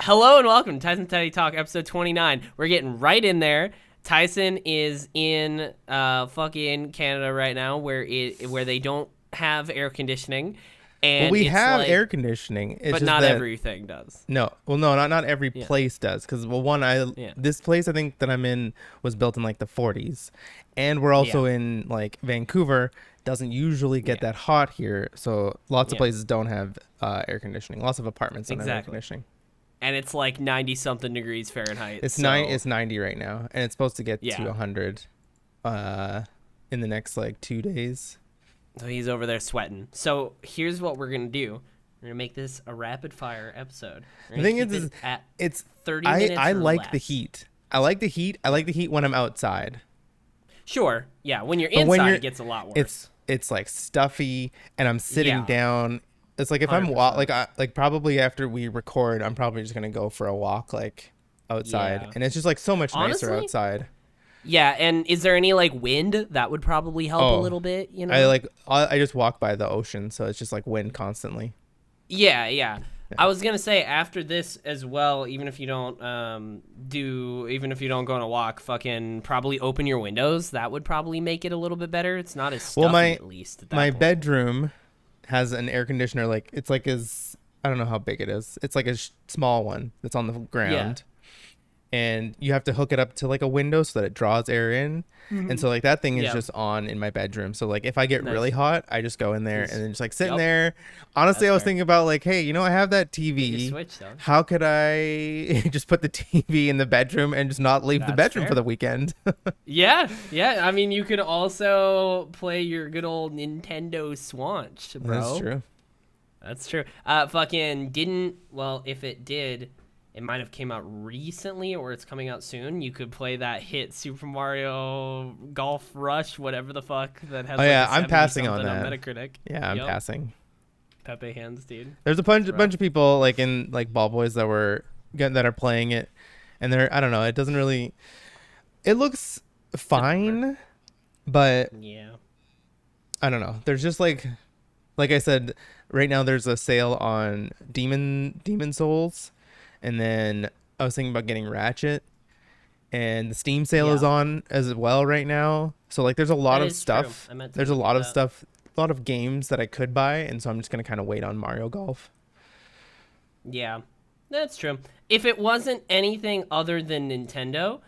Hello and welcome to Tyson Teddy Talk, episode 29. We're getting right in there. Tyson is in fucking Canada right now, where they don't have air conditioning, Well, and we it's have like, air conditioning. It's but just not that everything does. no, well, no, not every Yeah, place does. Because yeah, this place I think that I'm in was built in like the 40s, and we're yeah, also in like Vancouver. Doesn't usually get yeah, that hot here, so lots of yeah. places don't have air conditioning. Lots of apartments don't have air Exactly. conditioning. And it's like 90 something degrees Fahrenheit. It's nine. So It's 90 right now, and it's supposed to get to yeah, 100 uh, in the next like 2 days. so he's over there sweating. So here's what we're gonna do. We're gonna make this a rapid fire episode. We're The gonna thing keep is it at it's 30 I minutes I or like the less. heat. I like the heat. I like the heat when I'm outside. Sure. Yeah. When you're But when inside, you're it gets a lot worse. it's like stuffy and I'm sitting Yeah. down. It's like if I'm 100%. like probably after we record, I'm probably just gonna go for a walk like outside, Yeah. and it's just like so much nicer Honestly, outside. yeah. And is there any like wind that would probably help a Oh, little bit? You know? I just walk by the ocean, so it's just like wind constantly. Yeah. Yeah. Yeah. I was gonna say after this as well, even if you don't even if you don't go on a walk, fucking probably open your windows. That would probably make it a little bit better. It's not as stuffy, Well, my at least at that my point. bedroom has an air conditioner. Like it's like as I don't know how big it is. It's like a small one that's on the ground, and you have to hook it up to like a window so that it draws air in. And so like that thing is Yeah. just on in my bedroom. So like if I get Nice. really hot, I just go in there Just- and then just like sitting Yup. there. Honestly, That's I was fair. thinking about like, hey, I have that Get your TV. switch though. How could I just put the TV in the bedroom and just not leave the That's bedroom fair. for the weekend? Yeah, yeah. I mean, you could also play your good old Nintendo Switch, bro. That's true. That's true. Fucking didn't. Well, if it did, it might have came out recently or it's coming out soon. You could play that hit Super Mario Golf Rush, whatever the fuck that has. Oh like yeah, a I'm 70 passing on something that. Metacritic. Yeah, I'm Yup. passing. Pepe hands, dude. There's a bunch Rough. of people like in like ball boys that are playing it, and I don't know. It doesn't really. It looks fine, but Yeah. I don't know. There's just like I said, right now there's a sale on Demon Souls, and then I was thinking about getting Ratchet, and the Steam sale is Yeah. on as well right now. So like there's a lot That of is true. stuff. I meant to There's a look lot at of that. stuff, a lot of games that I could buy, and so I'm just gonna kind of wait on Mario Golf. Yeah, that's true. If it wasn't anything other than Nintendo,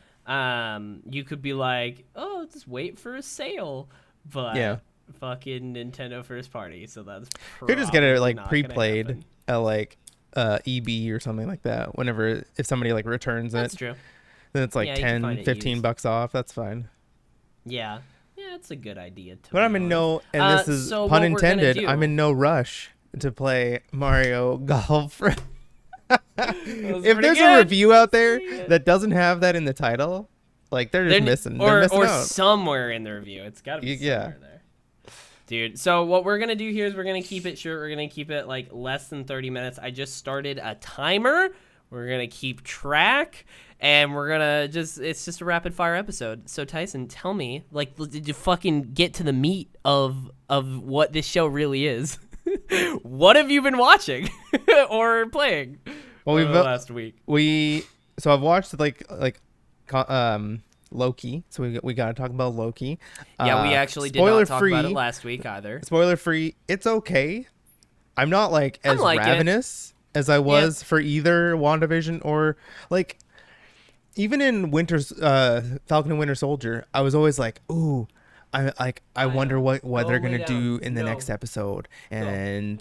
you could be like, oh, just wait for a sale. But Yeah. fucking Nintendo first party, so that's You could just get it probably like not gonna pre-played happen. at like EB or something like that. Whenever if somebody like returns That's it, true. then it's like Yeah, you can 10, find it 15 used. bucks off. That's fine. Yeah, yeah, it's a good idea. To But be I'm in honest. and this is So pun what we're gonna intended, do- I'm in no rush to play Mario Golf. That If was pretty there's good. a review out there Pretty good. that doesn't have that in the title, like they're just missing. or They're missing or out. somewhere in the review. It's got to be Yeah. somewhere there. Dude, so what we're going to do here is we're going to keep it short. We're going to keep it like less than 30 minutes. I just started a timer. We're going to keep track and we're going to it's just a rapid fire episode. So Tyson, tell me, like, did you fucking get to the meat of what this show really is? What have you been watching or playing Well, over we've the last week? So I've watched Loki. So we got to talk about Loki. Yeah, we actually did spoiler not talk free, about it last week either. Spoiler free. It's okay. I'm not like as like it. ravenous as I was for either WandaVision or like even in Falcon and Winter Soldier. I was always like, ooh, I wonder what Go they're lay gonna do down. in the Go. next episode, and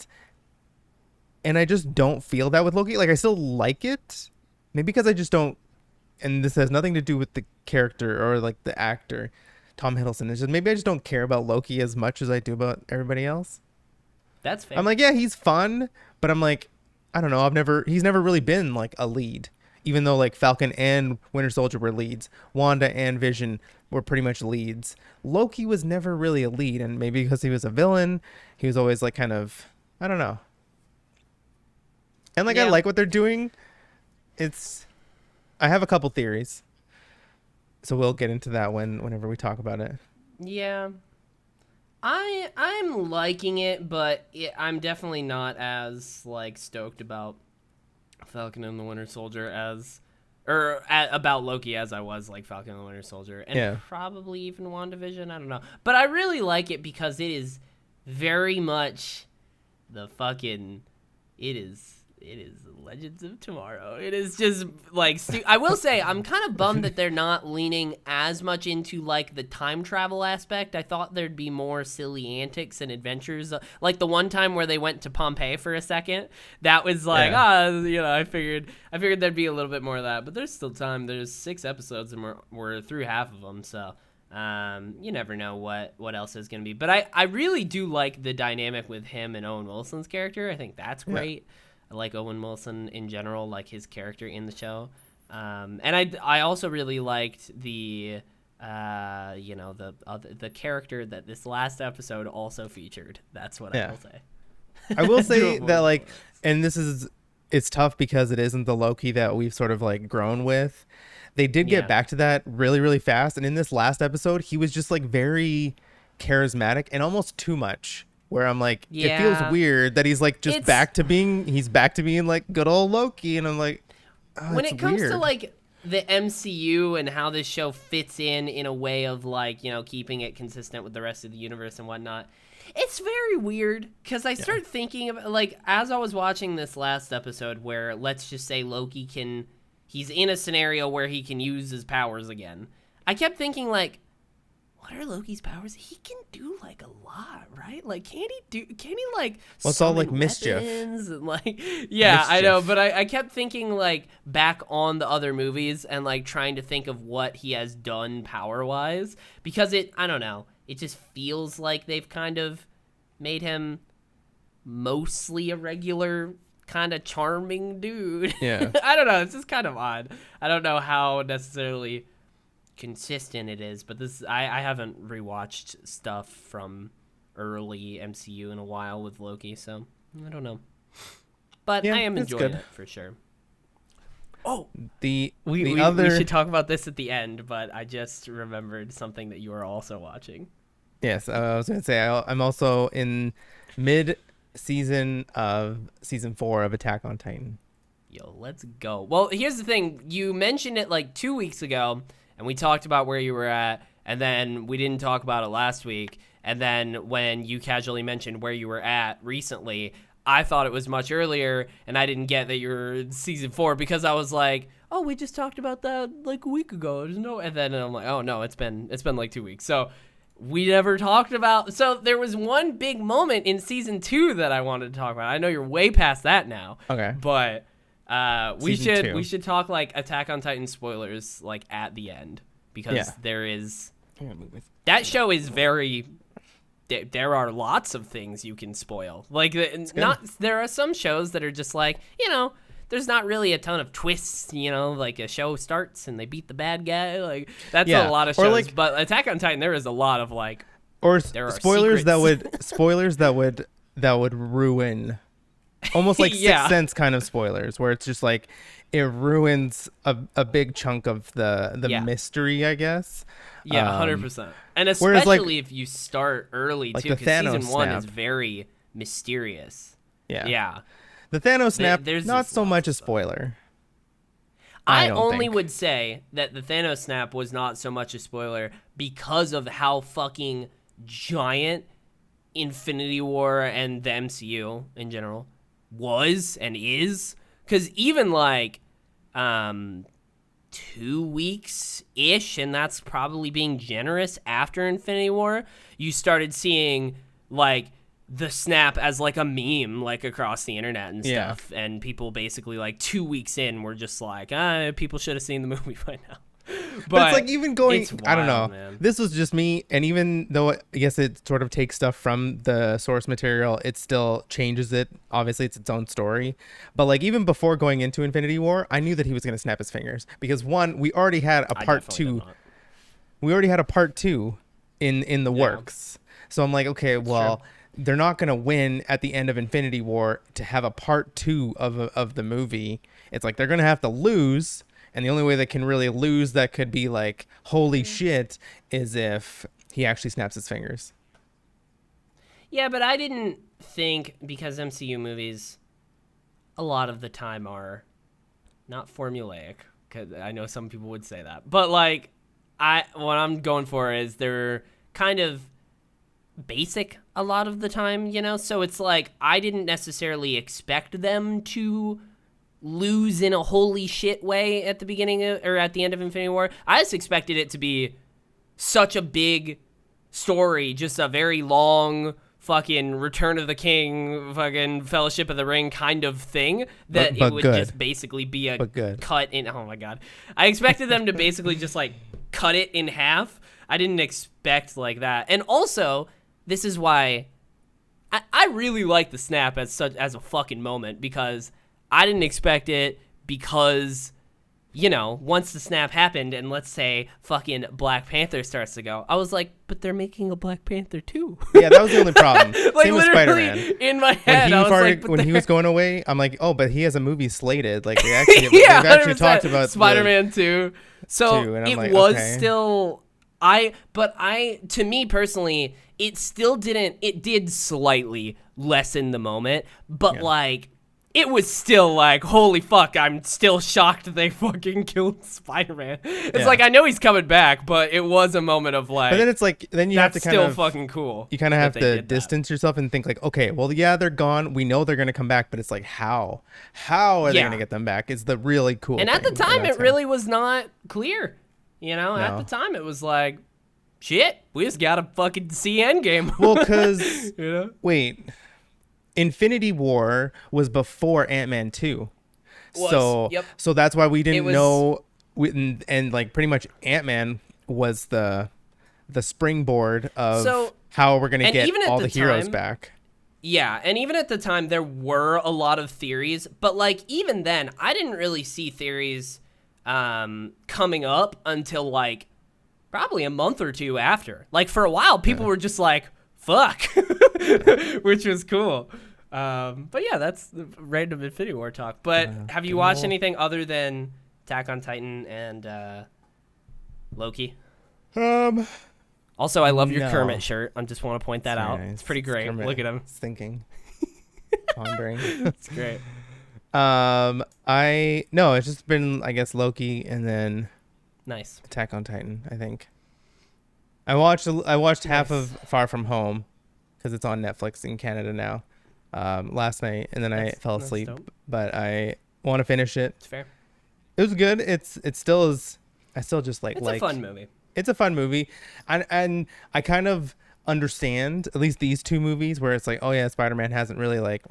I just don't feel that with Loki. Like I still like it, maybe because I just don't. And this has nothing to do with the character or like the actor, Tom Hiddleston. It's just maybe I just don't care about Loki as much as I do about everybody else. That's fair. I'm like, yeah, he's fun, but I'm like, I don't know. He's never really been like a lead, even though like Falcon and Winter Soldier were leads. Wanda and Vision were pretty much leads. Loki was never really a lead, and maybe because he was a villain, he was always like kind of, I don't know. And like, I Yeah. like what they're doing. I have a couple theories, so we'll get into that whenever we talk about it. Yeah, I'm liking it, but I'm definitely not as like stoked about Falcon and the Winter Soldier about Loki as I was like Falcon and the Winter Soldier, and probably even WandaVision. I don't know, but I really like it because it is very much the fucking. It is Legends of Tomorrow. It is just like I will say I'm kind of bummed that they're not leaning as much into like the time travel aspect. I thought there'd be more silly antics and adventures, like the one time where they went to Pompeii for a second. That was like, I figured there'd be a little bit more of that, but there's still time. There's 6 episodes and we're through half of them, so you never know what else is going to be. But I really do like the dynamic with him and Owen Wilson's character. I think that's great. Yeah. I like Owen Wilson in general, like his character in the show. And I also really liked the character that this last episode also featured. That's what I will say. I will say that like, and it's tough because it isn't the Loki that we've sort of like grown with. They did get back to that really, really fast. And in this last episode, he was just like very charismatic and almost too much. Where I'm like, it feels weird that he's like just back to being like good old Loki. And I'm like, when it comes to like the MCU and how this show fits in a way of like, keeping it consistent with the rest of the universe and whatnot, it's very weird because I start thinking of like, as I was watching this last episode where let's just say Loki he's in a scenario where he can use his powers again. I kept thinking like, what are Loki's powers? He can do like a lot, right? Like, can he like it's all like mischief and like I know, but I kept thinking like back on the other movies and like trying to think of what he has done power wise, because I don't know, it just feels like they've kind of made him mostly a regular kind of charming dude. I don't know, it's just kind of odd. I don't know how necessarily consistent it is, but I haven't rewatched stuff from early MCU in a while with Loki, so I don't know, but I am enjoying it for sure. We should talk about this at the end, but I just remembered something that you are also watching. Yes, I was gonna say I'm also in mid-season of season 4 of Attack on Titan. Yo, let's go. Well, here's the thing, you mentioned it like 2 weeks ago and we talked about where you were at, and then we didn't talk about it last week. And then when you casually mentioned where you were at recently, I thought it was much earlier, and I didn't get that you were in season 4 because I was like, oh, we just talked about that like a week ago. And then I'm like, oh no, it's been like 2 weeks. So we never talked about. So there was one big moment in season 2 that I wanted to talk about. I know you're way past that now. Okay. But we should talk like Attack on Titan spoilers like at the end, because there is that show is very there are lots of things you can spoil. Like there are some shows that are just like, there's not really a ton of twists, like a show starts and they beat the bad guy, like that's a lot of shows. But Attack on Titan, there is a lot of like, or spoilers that would ruin. Almost like Sixth Sense kind of spoilers, where it's just like it ruins a big chunk of the mystery, I guess. 100%. And especially if you start early too, because season 1 is very mysterious. Yeah. The Thanos snap, not so much a spoiler. I only would say that the Thanos snap was not so much a spoiler because of how fucking giant Infinity War and the MCU in general was and is, because even like 2 weeks ish, and that's probably being generous, after Infinity War, you started seeing like the snap as like a meme like across the internet and stuff, and people basically like 2 weeks in were just like, people should have seen the movie by now. But it's like even going, wild, I don't know. Man. This was just me, and even though I guess it sort of takes stuff from the source material, it still changes it. Obviously, it's its own story. But like even before going into Infinity War, I knew that he was going to snap his fingers because one, we already had a part 2. We already had a part 2 in the works. So I'm like, okay, well, they're not going to win at the end of Infinity War to have a part 2 of the movie. It's like they're going to have to lose. And the only way they can really lose that could be like, holy shit, is if he actually snaps his fingers. Yeah, but I didn't think, because MCU movies a lot of the time are not formulaic, because I know some people would say that, but like what I'm going for is they're kind of basic a lot of the time, you know? So it's like I didn't necessarily expect them to lose in a holy shit way at the beginning or at the end of Infinity War. I just expected it to be such a big story, just a very long fucking Return of the King, fucking Fellowship of the Ring kind of thing, that but it would good. just basically be a good. cut in. Oh my god, I expected them to basically just like cut it in half. I didn't expect like that. And also, this is why I really like the snap as a fucking moment, because I didn't expect it, because, you know, once the snap happened and let's say fucking Black Panther starts to go, I was like, but they're making a Black Panther too. Yeah, that was the only problem. Like Same with literally Spider-Man. in my head, I was like, when he was going away, I'm like, oh, but he has a movie slated. Like, they've actually 100%. talked about Spider-Man 2. So and I'm it like, was okay. still, to me personally, it still didn't, it did slightly lessen the moment, but like, it was still like, holy fuck, I'm still shocked that they fucking killed Spider-Man. It's like, I know he's coming back, but it was a moment of like, But then it's like, then you have to kind still of fucking cool. You kind of that have they to did that. distance yourself and think like, okay, well, yeah, they're gone. We know they're gonna come back, but it's like, how are they gonna get them back? Is the really cool. And at the thing. time, That's it really was not clear. You know, at No. the time, it was like, shit, we just gotta fucking see Endgame. Well, because you know? wait, Infinity War was before Ant-Man 2. So that's why we didn't know. And like pretty much Ant-Man was the springboard of how we're gonna get all the heroes back. Yeah, and even at the time, there were a lot of theories, but like even then, I didn't really see theories coming up until like probably a month or two after. Like for a while, people were just like, "Fuck," which was cool. But yeah, that's the random Infinity War talk. But have you watched anything other than Attack on Titan and Loki? Also, I love your Kermit shirt. I just want to point that out. Nice. It's pretty great. Look at him. Thinking. Pondering. It's great. It's just been, I guess, Loki and then nice Attack on Titan, I think. I watched half of Far From Home because it's on Netflix in Canada now. Last night, and then I fell asleep, but I want to finish it. It's fair. It was good. It still is. I still just like. It's a fun movie. It's a fun movie, and I kind of understand at least these two movies where it's like, oh yeah, Spider-Man hasn't really like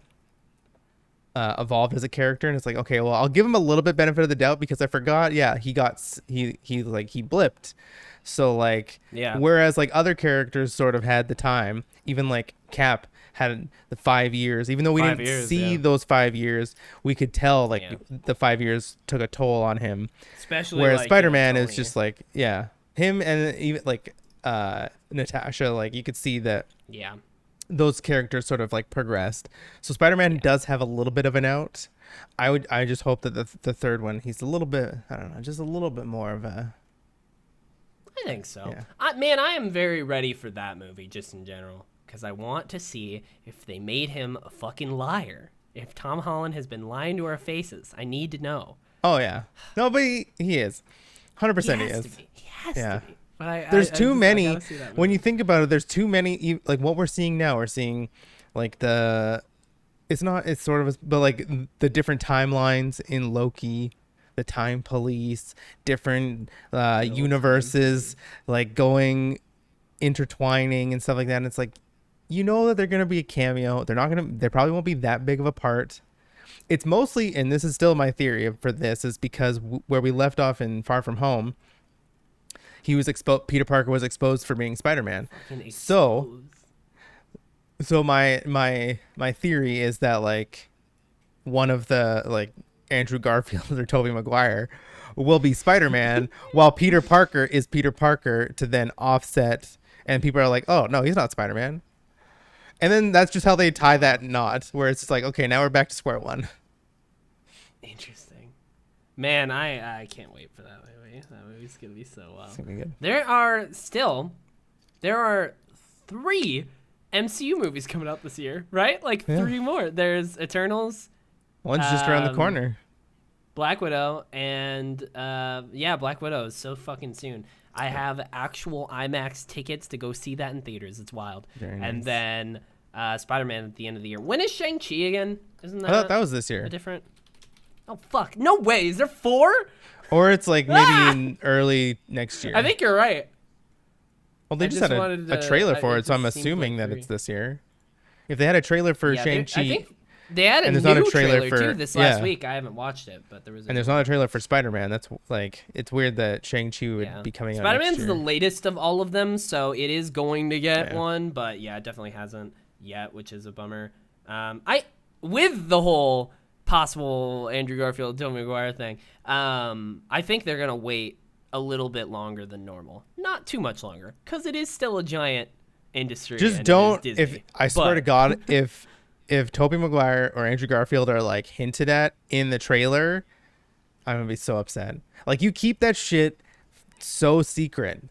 evolved as a character, and it's like, okay, well, I'll give him a little bit benefit of the doubt because I forgot. Yeah, he blipped. So like, whereas like other characters sort of had the time, even like Cap had the 5 years, even though we didn't see those 5 years, we could tell like the 5 years took a toll on him. Especially whereas like, Spider-Man is just like, him and even like Natasha, like you could see that those characters sort of like progressed. So Spider-Man does have a little bit of an out. I just hope that the third one, he's a little bit, I don't know, just a little bit more of a. I think so. Yeah. I am very ready for that movie just in general, because I want to see if they made him a fucking liar. If Tom Holland has been lying to our faces, I need to know. Oh yeah, no, but he is, 100% he is. He has to be. But there's too many. When you think about it, there's too many. Like what we're seeing now, we're seeing like it's sort of, but like the different timelines in Loki. The Time Police, different universes, like going intertwining and stuff like that. And it's like, you know that they're gonna be a cameo. They probably won't be that big of a part. It's mostly, and this is still my theory for this, is because where we left off in Far From Home, Peter Parker was exposed for being Spider-Man. So my theory is that like one of the like Andrew Garfield or Tobey Maguire will be Spider-Man while Peter Parker is Peter Parker to then offset, and people are like, oh no, he's not Spider-Man. And then that's just how they tie that knot, where it's just like, okay, now we're back to square one. Interesting. Man, I can't wait for that movie. That movie's gonna be so well. It's gonna be good. There are 3 MCU movies coming out this year, right? Like 3 more. There's Eternals. One's just around the corner. Black Widow, and yeah, Black Widow is so fucking soon. I have actual IMAX tickets to go see that in theaters. It's wild. Very And nice. then Spider-Man at the end of the year. When is Shang-Chi again? Isn't that I thought that was this year. a different? Oh fuck! No way. Is there 4? Or it's like maybe in early next year. I think you're right. Well, they I just just had wanted a to- trailer I- for it it, so I'm just seemed assuming like that 3. it's this year. If they had a trailer for Yeah, I Shang-Chi, think they had a and new there's not a trailer, trailer for- too this last yeah. week. I haven't watched it, but there was. and there's not a trailer for Spider-Man, that's like, it's weird that Shang-Chi would Yeah. be coming out Spider-Man's next the year. latest of all of them, so it is going to get Yeah. one, but yeah, it definitely hasn't yet, which is a bummer. With the whole possible Andrew Garfield, Tobey Maguire thing, I think they're gonna wait a little bit longer than normal, not too much longer, because it is still a giant industry. Just and it don't, is if Disney. I swear But- to God, if Tobey Maguire or Andrew Garfield are like hinted at in the trailer, I'm gonna be so upset. Like, you keep that shit so secret.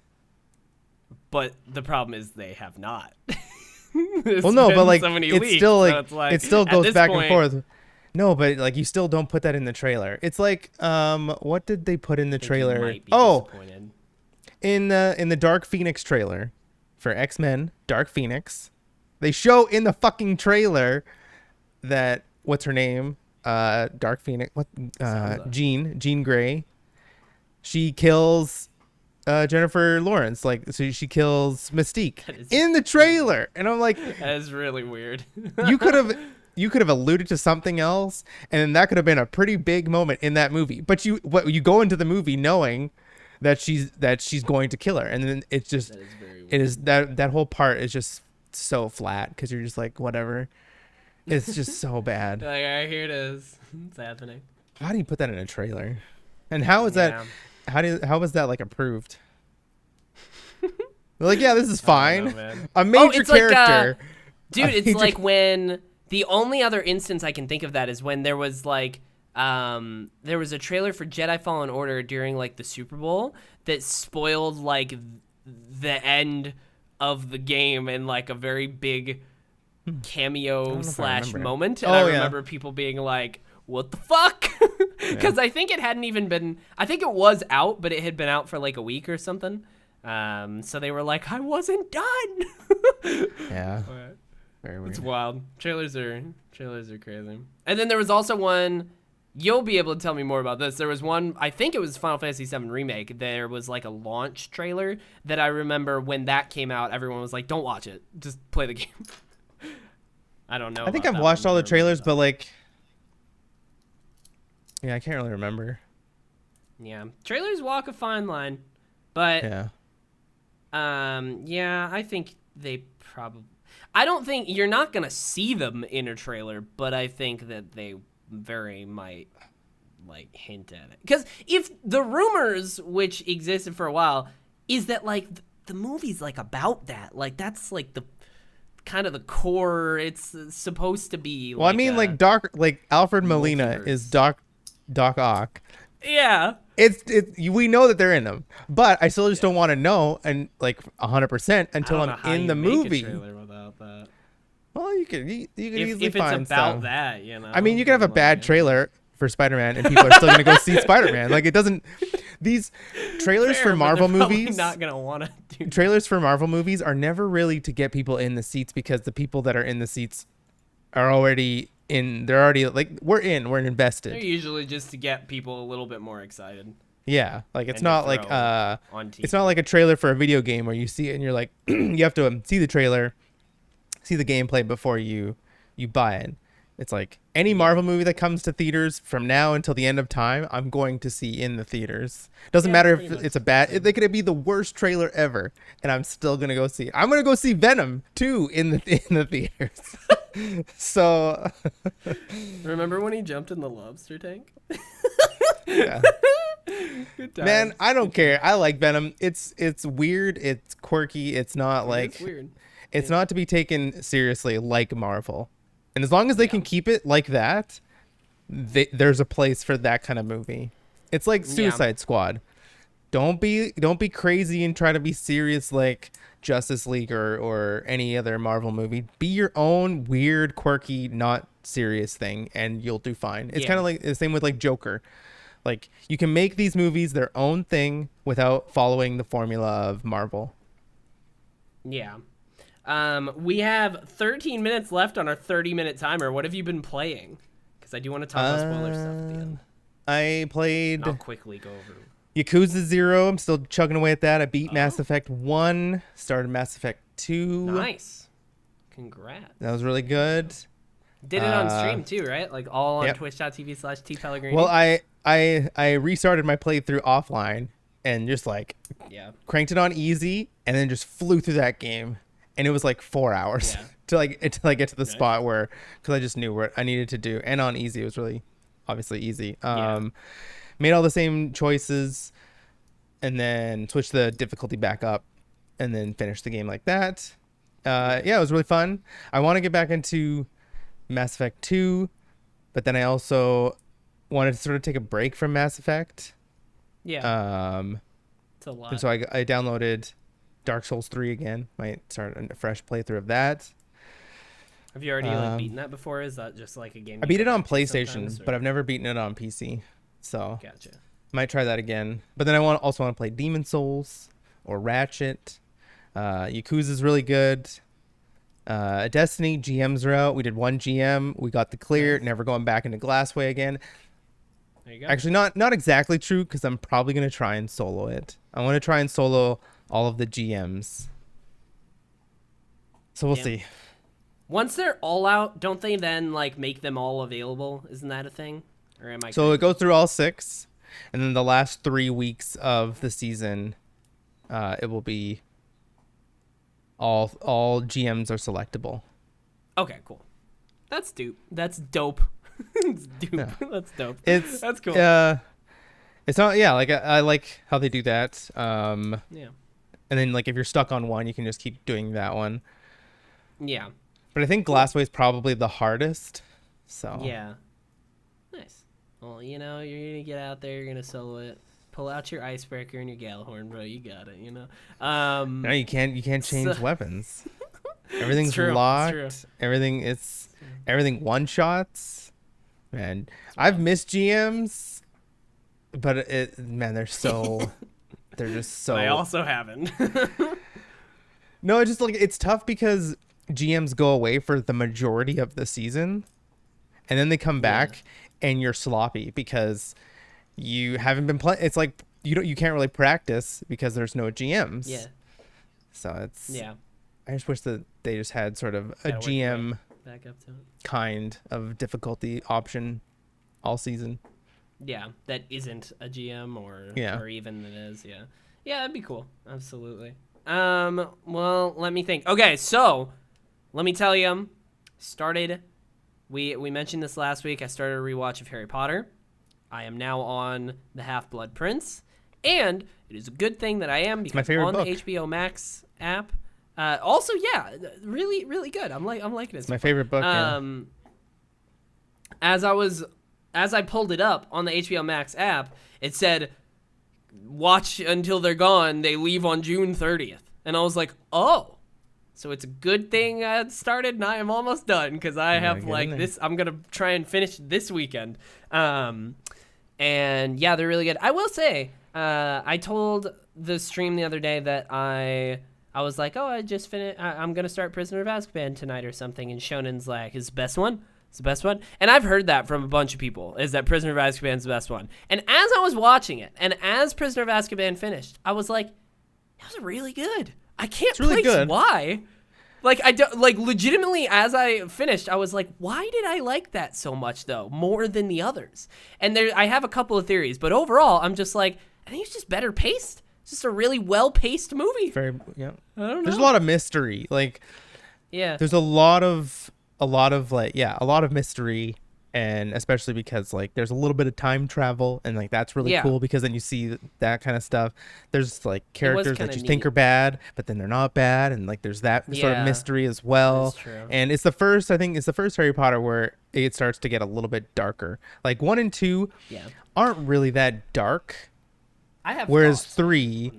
But the problem is they have not. Well, no, but like, so many it's leaks, still so like, it's it still at goes this back point- and forth. No, but like, you still don't put that in the trailer. It's like, what did they put in the I think you trailer? might be Oh, disappointed. in the Dark Phoenix trailer for X-Men Dark Phoenix, they show in the fucking trailer that, what's her name, Dark Phoenix, Sansa. Jean Grey, she kills Jennifer Lawrence, like, so she kills Mystique That is- in the trailer, and I'm like, That is really weird. you could have alluded to something else, and then that could have been a pretty big moment in that movie. But you go into the movie knowing that she's going to kill her, and then it's just, That is very weird. it is that whole part is just so flat, because you're just like, whatever. It's just so bad. Like, all right, here it is. It's happening. How do you put that in a trailer? And how is that? How was that like approved? They're like, yeah, this is I don't fine. know, man. A major it's like, character. Dude, A it's major- like when the only other instance I can think of that is when there was like there was a trailer for Jedi Fallen Order during like the Super Bowl that spoiled like the end of the game in like a very big cameo know if I slash remember. moment, and Oh, I yeah. remember people being like, "What the fuck?" Because I think it hadn't even been. I think it was out, but it had been out for like a week or something. So they were like, "I wasn't done." Yeah, But very weird. it's wild. Trailers are crazy. And then there was also one. You'll be able to tell me more about this. There was one. I think it was Final Fantasy VII Remake. There was like a launch trailer that I remember when that came out. Everyone was like, "Don't watch it. Just play the game." I don't know. I think about I've that watched one, all the but I remember trailers, that. but like, yeah, I can't really remember. Yeah, trailers walk a fine line, but Yeah. yeah, I think they probably. I don't think you're not gonna see them in a trailer, but I think that they very might like hint at it. Because if the rumors, which existed for a while, is that like the movie's like about that, like that's like the kind of the core. It's supposed to be. Well, I mean, like Alfred Molina multiverse. is Doc Ock. Yeah. We know that they're in them, but I still just don't want to know and like 100% until I don't I'm know how in you the make a movie. trailer without that. Well, you could easily If it's find about some. that, you know. I mean, you can have a like, bad trailer for Spider-Man and people are still gonna go see Spider-Man. Like, it doesn't. These trailers fair, for but Marvel they're probably movies. not gonna want to do. Trailers for Marvel movies are never really to get people in the seats, because the people that are in the seats are already in. They're already like, we're They're invested. usually just to get people a little bit more excited. Yeah, like it's and to not like throw on TV. it's not like a trailer for a video game where you see it and you're like, you have to see the trailer, see the gameplay before you buy it. It's like any Marvel movie that comes to theaters from now until the end of time, I'm going to see in the theaters. Doesn't Yeah, matter pretty if much it's a the bad. same. They could be the worst trailer ever, and I'm still gonna go see it. I'm gonna go see Venom 2 in the theaters. So, Remember when he jumped in the lobster tank? yeah. Good Man, times. I don't care. I like Venom. It's weird. It's quirky. It's not like It's weird. it's not to be taken seriously like Marvel. And as long as they can keep it like that, there's a place for that kind of movie. It's like Suicide Squad. Don't be crazy and try to be serious like Justice League or any other Marvel movie. Be your own weird, quirky, not serious thing, and you'll do fine. It's Yeah. kind of like the same with like Joker. Like, you can make these movies their own thing without following the formula of Marvel. Yeah. We have 13 minutes left on our 30-minute timer. What have you been playing? Because I do want to talk about spoiler stuff at the end. I played I'll quickly go over. Yakuza 0. I'm still chugging away at that. I beat Mass Effect 1, started Mass Effect 2. Nice. Congrats. That was really good. Did it on stream too, right? Like all on Yep. twitch.tv/tpellegrini. Well, I restarted my playthrough offline and just like cranked it on easy and then just flew through that game. And it was like 4 hours to get to the spot where, because I just knew what I needed to do. And on easy, it was really obviously easy. Made all the same choices and then switched the difficulty back up and then finished the game like that. It was really fun. I want to get back into Mass Effect 2, but then I also wanted to sort of take a break from Mass Effect. Yeah. It's a lot. And so I downloaded Dark Souls 3 again. Might start a fresh playthrough of that. Have you already beaten that before? Is that just like a game? I beat it on PlayStation, but I've never beaten it on PC. So gotcha. Might try that again. But then I also want to play Demon Souls or Ratchet. Yakuza is really good. Destiny GMs are out. We did one GM. We got the clear. Never going back into Glassway again. There you go. Actually, not exactly true, because I'm probably going to try and solo it. I want to try and solo all of the GMs. So we'll see. Once they're all out, don't they then like make them all available? Isn't that a thing? Or am I? So it goes through all 6, and then the last 3 weeks of the season, it will be all GMs are selectable. Okay, cool. That's dope. That's dope. It's dope. Yeah. That's dope. That's cool. It's not. Yeah, like I like how they do that. Yeah. And then like if you're stuck on one, you can just keep doing that one. Yeah. But I think Glassway is probably the hardest. So. Yeah. Nice. Well, you're gonna get out there. You're gonna solo it. Pull out your icebreaker and your Galahorn, bro. You got it. No, you can't change weapons. Everything's true. locked. Everything one shots. Man, I've missed GMs, but they're so. They're just so. I also haven't. No, it's just like it's tough because GMs go away for the majority of the season, and then they come back, and you're sloppy because you haven't been playing. It's like you can't really practice because there's no GMs. Yeah. So it's. Yeah. I just wish that they just had sort of a GM back up to it. kind of difficulty option all season. Yeah, that isn't a GM or even it is. Yeah. Yeah, that'd be cool. Absolutely. Well, let me think. Okay, so let me tell you, we mentioned this last week. I started a rewatch of Harry Potter. I am now on The Half-Blood Prince, and it is a good thing that I am because on the HBO Max app. Also, yeah, really, really good. I'm liking it. It's my favorite book. As I pulled it up on the HBO Max app, it said, "Watch until they're gone. They leave on June 30th," and I was like, "Oh, so it's a good thing I started, and I am almost done because I have like this. I'm gonna try and finish this weekend." And yeah, they're really good. I will say, I told the stream the other day that I was like, "Oh, I just finished. I'm gonna start Prisoner of Azkaban tonight or something." And Shonen's like, "Is the best one? It's the best one." And I've heard that from a bunch of people, is that Prisoner of Azkaban's the best one. And as I was watching it, and as Prisoner of Azkaban finished, I was like, "That was really good. I can't place why." Like legitimately, as I finished, I was like, "Why did I like that so much though, more than the others?" And I have a couple of theories, but overall, I'm just like, I think it's just better paced. It's just a really well-paced movie. I don't know. There's a lot of mystery. There's a lot of mystery, and especially because like there's a little bit of time travel, and like that's really cool because then you see that kind of stuff. There's like characters that you think are bad, but then they're not bad, and like there's that sort of mystery as well. That's true. And I think it's the first Harry Potter where it starts to get a little bit darker. Like 1 and 2 aren't really that dark. Whereas three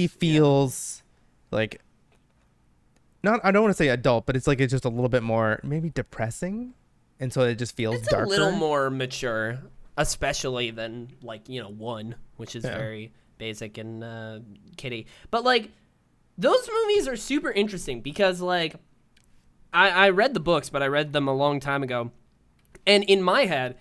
feels like I don't want to say adult, but it's just a little bit more maybe depressing, and so it just feels darker. A little more mature. especially than like, you know, 1, which is Yeah. very basic and kiddie. But like those movies are super interesting because like I read the books, but I read them a long time ago. And in my head,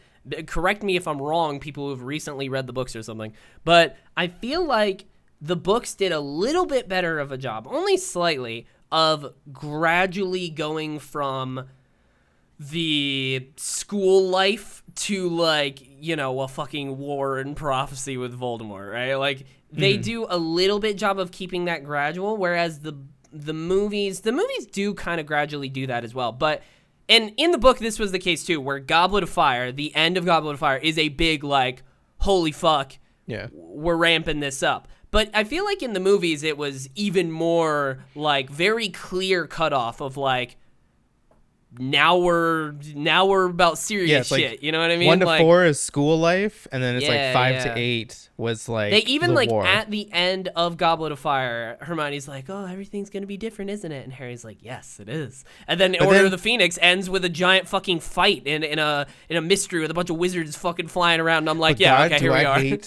correct me if I'm wrong, people who have recently read the books or something, but I feel like the books did a little bit better of a job, only slightly, of gradually going from the school life to like, you know, a fucking war and prophecy with Voldemort, right? Like they do a little bit job of keeping that gradual, whereas the movies do kind of gradually do that as well. But and in the book this was the case too, where Goblet of Fire, the end of Goblet of Fire is a big like holy fuck, we're ramping this up. But I feel like in the movies it was even more like very clear cutoff of like now we're about serious shit. Like, you know what I mean? 1 to like, 4 is school life, and then it's Yeah, like 5 yeah. to 8 was like they even the like war. at the end of Goblet of Fire, Hermione's like, "Oh, everything's gonna be different, isn't it?" And Harry's like, "Yes, it is." And then Order of the Phoenix ends with a giant fucking fight in a mystery with a bunch of wizards fucking flying around. And I'm like, But "Yeah, God, okay, here we are."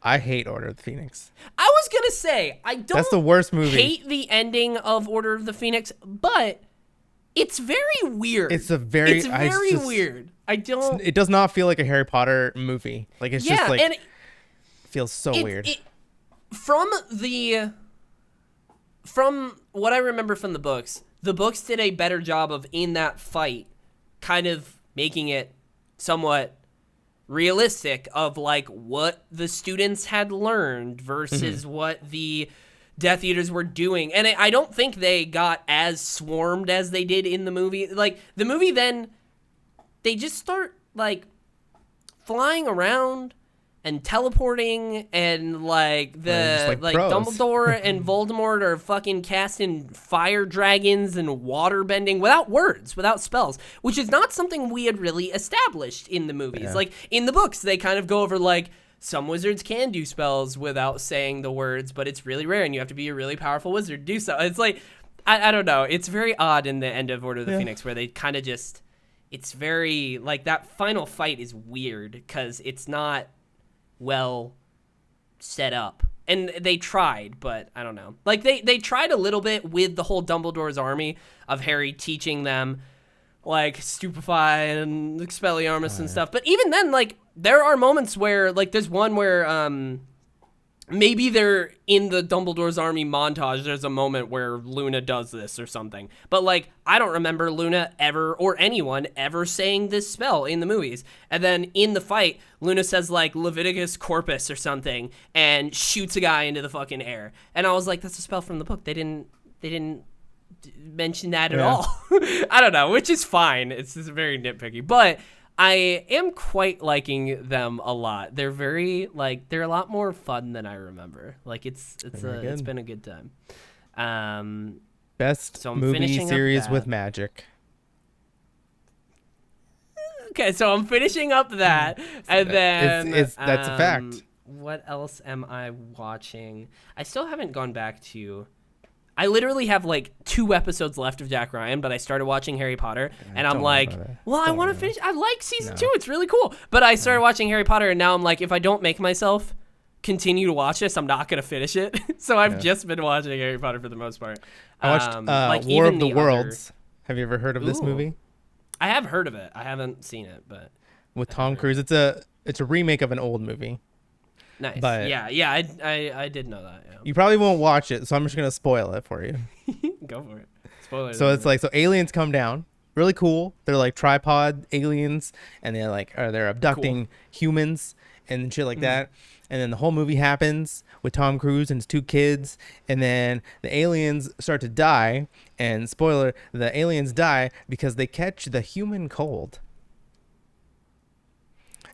I hate Order of the Phoenix. I was gonna say I don't. That's the worst movie. Hate the ending of Order of the Phoenix, but it's very weird. It's very weird. I don't. It does not feel like a Harry Potter movie. Like it's just like and feels so weird. From what I remember from the books did a better job of in that fight kind of making it somewhat realistic of like what the students had learned versus what the Death Eaters were doing. And I don't think they got as swarmed as they did in the movie. Like the movie then they just start like flying around and teleporting, and like the like pros. Dumbledore and Voldemort are fucking casting fire dragons and water bending without words, without spells, which is not something we had really established in the movies. Yeah. Like in the books, they kind of go over like some wizards can do spells without saying the words, but it's really rare, and you have to be a really powerful wizard to do so. It's like I don't know. It's very odd in the end of Order of the Phoenix where they kind of just. It's very like that final fight is weird because it's not well set up, and they tried, but I don't know. Like they tried a little bit with the whole Dumbledore's army of Harry teaching them like stupefy and Expelliarmus and stuff. But even then, like there are moments where like there's one where maybe they're in the Dumbledore's army montage. There's a moment where Luna does this or something. But like, I don't remember Luna ever or anyone ever saying this spell in the movies. And then in the fight, Luna says like Leviticus Corpus or something and shoots a guy into the fucking air. And I was like, that's a spell from the book. They didn't mention that at all. I don't know, which is fine. It's just very nitpicky. But I am quite liking them a lot. They're very they're a lot more fun than I remember. Like it's been a good time. Best so I'm movie finishing up series that. with magic. Okay, so I'm finishing up that, and then that's a fact. What else am I watching? I still haven't gone back to. I literally have like 2 episodes left of Jack Ryan, but I started watching Harry Potter, and I'm like, well, I want to finish. I like season 2; it's really cool. But I started watching Harry Potter, and now I'm like, if I don't make myself continue to watch this, I'm not gonna finish it. So I've just been watching Harry Potter for the most part. I watched like War even of the other- Worlds. Have you ever heard of this movie? I have heard of it. I haven't seen it, but With Tom Cruise. It's a remake of an old movie. nice. But- yeah, I did know that. Yeah. You probably won't watch it, so I'm just gonna spoil it for you. Go for it. Spoilers. So it's like, so aliens come down, really cool. They're like tripod aliens, and they're like, they're abducting humans and shit like that. And then the whole movie happens with Tom Cruise and his 2 kids, and then the aliens start to die. And spoiler, the aliens die because they catch the human cold.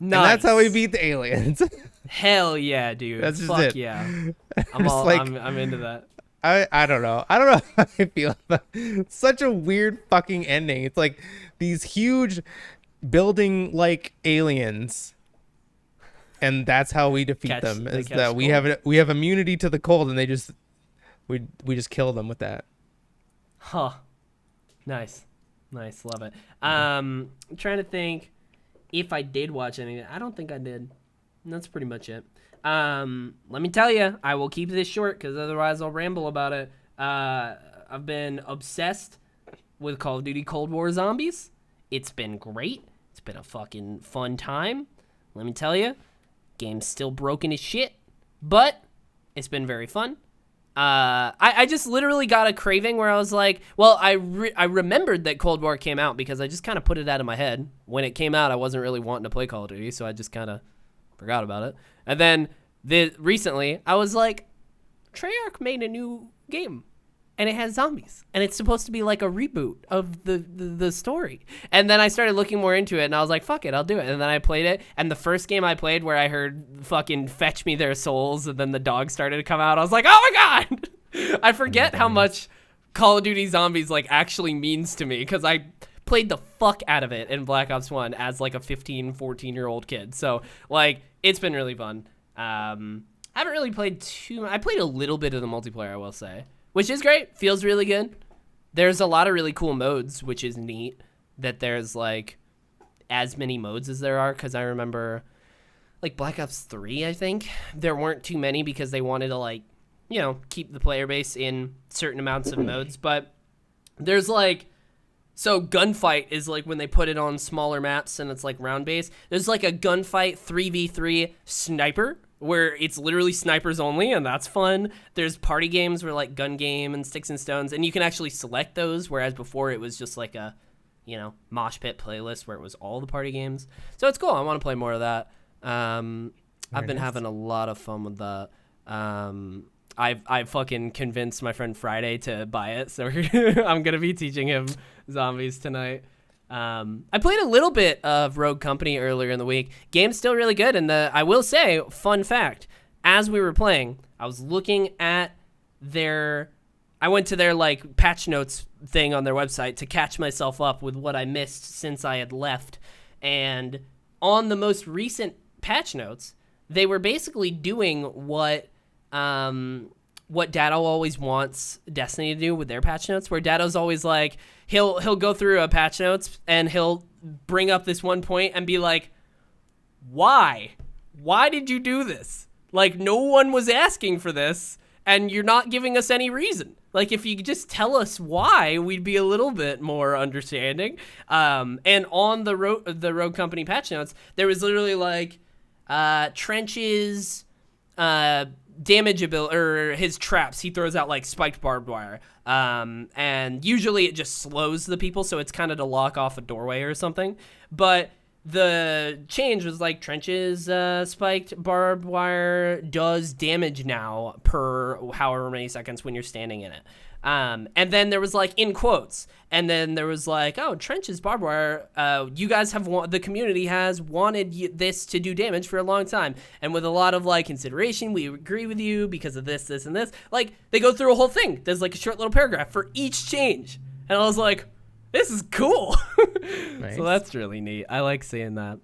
nice. And that's how we beat the aliens. Hell yeah, dude. That's just Fuck it. yeah. Just I'm into that. I don't know. I don't know how I feel about it. It's such a weird fucking ending. It's like these huge building like aliens, and that's how we defeat them. Is that we have immunity to the cold, and they just we just kill them with that. Huh. Nice. Love it. I'm trying to think if I did watch anything. I don't think I did. And that's pretty much it. Let me tell you, I will keep this short because otherwise I'll ramble about it. I've been obsessed with Call of Duty Cold War Zombies. It's been great. It's been a fucking fun time. Let me tell you, game's still broken as shit, but it's been very fun. I just literally got a craving where I was like, well, I remembered that Cold War came out because I just kind of put it out of my head. When it came out, I wasn't really wanting to play Call of Duty, so I just kind of forgot about it. And then recently, I was like, Treyarch made a new game, and it has zombies, and it's supposed to be like a reboot of the story. And then I started looking more into it, and I was like, fuck it, I'll do it. And then I played it, and the first game I played where I heard fucking fetch me their souls, and then the dog started to come out, I was like, oh my god! I forget how much Call of Duty Zombies like actually means to me, because I played the fuck out of it in Black Ops 1 as like a 15, 14-year-old kid. So like, it's been really fun. I haven't really played I played a little bit of the multiplayer, I will say, which is great. Feels really good. There's a lot of really cool modes, which is neat that there's like as many modes as there are, because I remember like Black Ops 3, I think there weren't too many because they wanted to like, you know, keep the player base in certain amounts of modes. But there's like, so gunfight is like when they put it on smaller maps and it's like round base. There's like a gunfight 3v3 sniper where it's literally snipers only, and that's fun. There's party games where like gun game and sticks and stones, and you can actually select those, whereas before it was just like a, you know, mosh pit playlist where it was all the party games. So it's cool. I want to play more of that. I've been having a lot of fun with that. I fucking convinced my friend Friday to buy it, so I'm gonna be teaching him zombies tonight. I played a little bit of Rogue Company earlier in the week. Game's still really good, and I will say, fun fact, as we were playing, I was looking at I went to their like patch notes thing on their website to catch myself up with what I missed since I had left, and on the most recent patch notes, they were basically doing what Dado always wants Destiny to do with their patch notes, where Dado's always like, he'll go through a patch notes and he'll bring up this one point and be like, why did you do this? Like, no one was asking for this and you're not giving us any reason. Like, if you could just tell us why, we'd be a little bit more understanding. And on the Rogue Company patch notes, there was literally like Trench's damage ability, or his traps, he throws out like spiked barbed wire, and usually it just slows the people, so it's kind of to lock off a doorway or something. But the change was like Trench's spiked barbed wire does damage now per however many seconds when you're standing in it. And then there was like in quotes, and then there was like, oh, Trench's barbed wire, you guys have the community has wanted this to do damage for a long time, and with a lot of like consideration, we agree with you because of this, this, and this. Like, they go through a whole thing. There's like a short little paragraph for each change, and I was like, this is cool. Nice. So that's really neat. I like seeing that.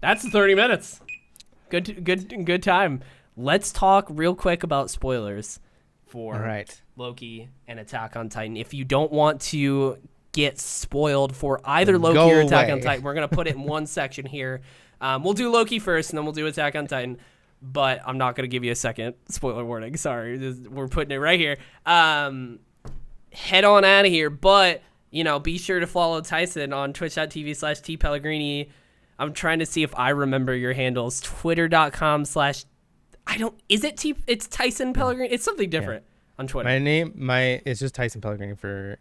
That's 30 minutes. Good time. Let's talk real quick about spoilers for Loki and Attack on Titan. If you don't want to get spoiled for either Loki or Attack on Titan, we're going to put it in one section here. We'll do Loki first, and then we'll do Attack on Titan. But I'm not going to give you a second spoiler warning. Sorry. We're putting it right here. Head on out of here. But, you know, be sure to follow Tyson on twitch.tv/tpellegrini. I'm trying to see if I remember your handles. Twitter.com/ it's Tyson Pellegrini. It's something different on Twitter. It's just Tyson Pellegrini for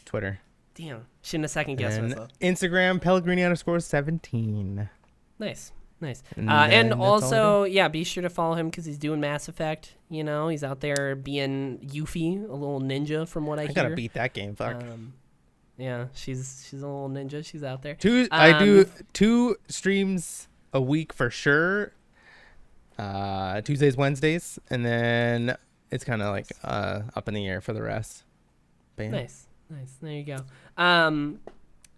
Twitter. Damn, shouldn't have second guessed myself. Instagram Pellegrini_17. Nice. And also, be sure to follow him because he's doing Mass Effect. You know, he's out there being Yuffie, a little ninja from what I hear. I gotta beat that game. Fuck. Yeah, she's a little ninja. She's out there. I do 2 streams a week for sure. Tuesdays, Wednesdays, and then it's kind of like up in the air for the rest. Bam. Nice. There you go. And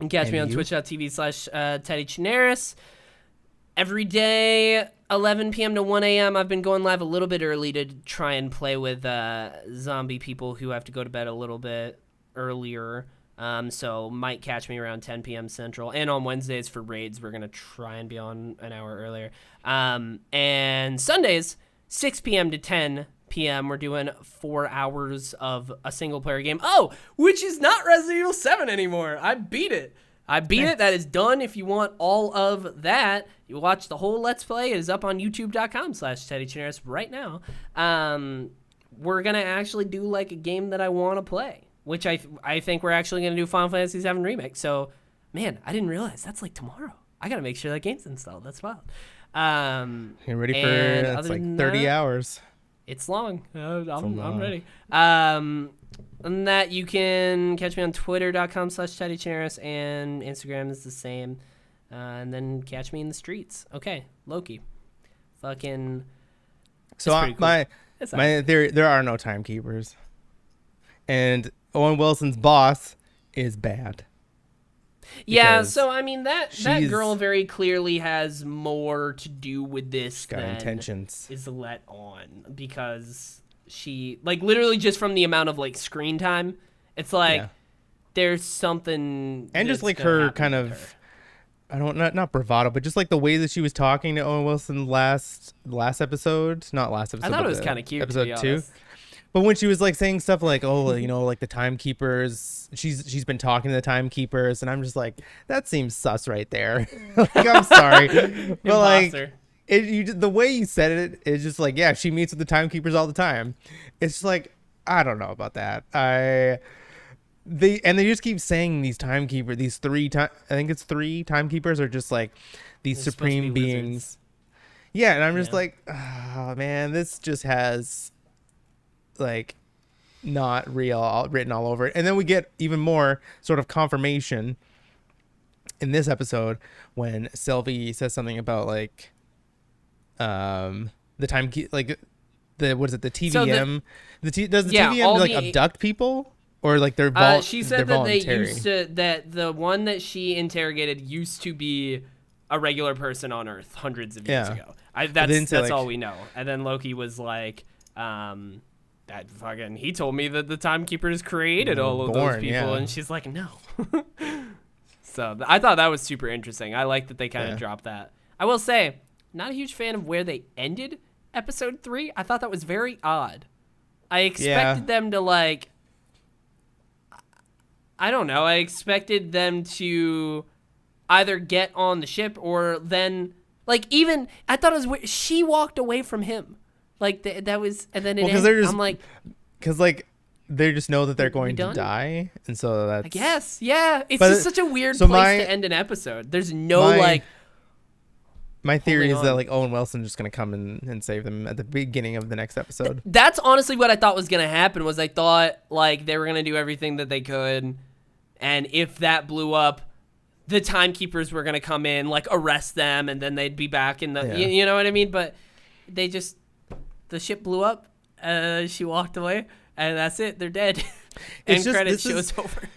catch me on twitch.tv/Teddy Chinaris. Every day, 11 p.m. to 1 a.m. I've been going live a little bit early to try and play with zombie people who have to go to bed a little bit earlier. So might catch me around 10 p.m. Central. And on Wednesdays for raids, we're going to try and be on an hour earlier. And Sundays, 6 p.m. to 10 p.m., we're doing 4 hours of a single-player game. Oh, which is not Resident Evil 7 anymore. I beat it. It. That is done. If you want all of that, you watch the whole Let's Play. It is up on youtube.com/TeddyChinaris right now. We're going to actually do like a game that I want to play, which I think we're actually going to do Final Fantasy VII Remake. So, man, I didn't realize that's like tomorrow. I got to make sure that game's installed. That's wild. You're ready for it's like 30 hours. It's long. I'm ready. And that you can catch me on twitter.com/TeddyChinaris, and Instagram is the same. And then catch me in the streets. Okay, Loki. Fucking. So cool. my theory, there are no timekeepers. And Owen Wilson's boss is bad. Yeah, so I mean that girl very clearly has more to do with this than intentions. Is let on, because she like literally just from the amount of like screen time, it's like there's something. And just like her kind of, I don't not bravado, but just like the way that she was talking to Owen Wilson last episode, not last episode. I thought it was kind of cute. Episode 2. But when she was like saying stuff like, oh, you know, like the timekeepers, she's been talking to the timekeepers, and I'm just like, that seems sus right there. Like, I'm sorry, but like, the way you said it is just like, yeah, she meets with the timekeepers all the time. It's just like, I don't know about that. They just keep saying these timekeepers, I think it's 3 timekeepers are just like these supreme beings. Lizards. Yeah, and I'm just like, oh man, this just has like not real written all over it. And then we get even more sort of confirmation in this episode when Sylvie says something about like the time like the what is it, the TVM, so does the TVM like abduct people, or like they're she said that they used to, that the one that she interrogated used to be a regular person on Earth hundreds of years ago. That's like, all we know. And then Loki was like that fucking, he told me that the timekeepers created all of those people, and she's like, no. So I thought that was super interesting. I like that they kind of dropped that. I will say, not a huge fan of where they ended episode 3. I thought that was very odd. I expected them to like, I don't know. I expected them to either get on the ship or then like, even I thought it was weird. She walked away from him. Like that was, and then I'm like, because like they just know that they're going to die, and so that's, I guess, yeah. It's just such a weird place to end an episode. There's no My theory is that like Owen Wilson just gonna come and save them at the beginning of the next episode. That's honestly what I thought was gonna happen. Was I thought like they were gonna do everything that they could, and if that blew up, the timekeepers were gonna come in, like arrest them, and then they'd be back in the, you know what I mean? But they just. The ship blew up, she walked away, and that's it. They're dead. And credits show's over.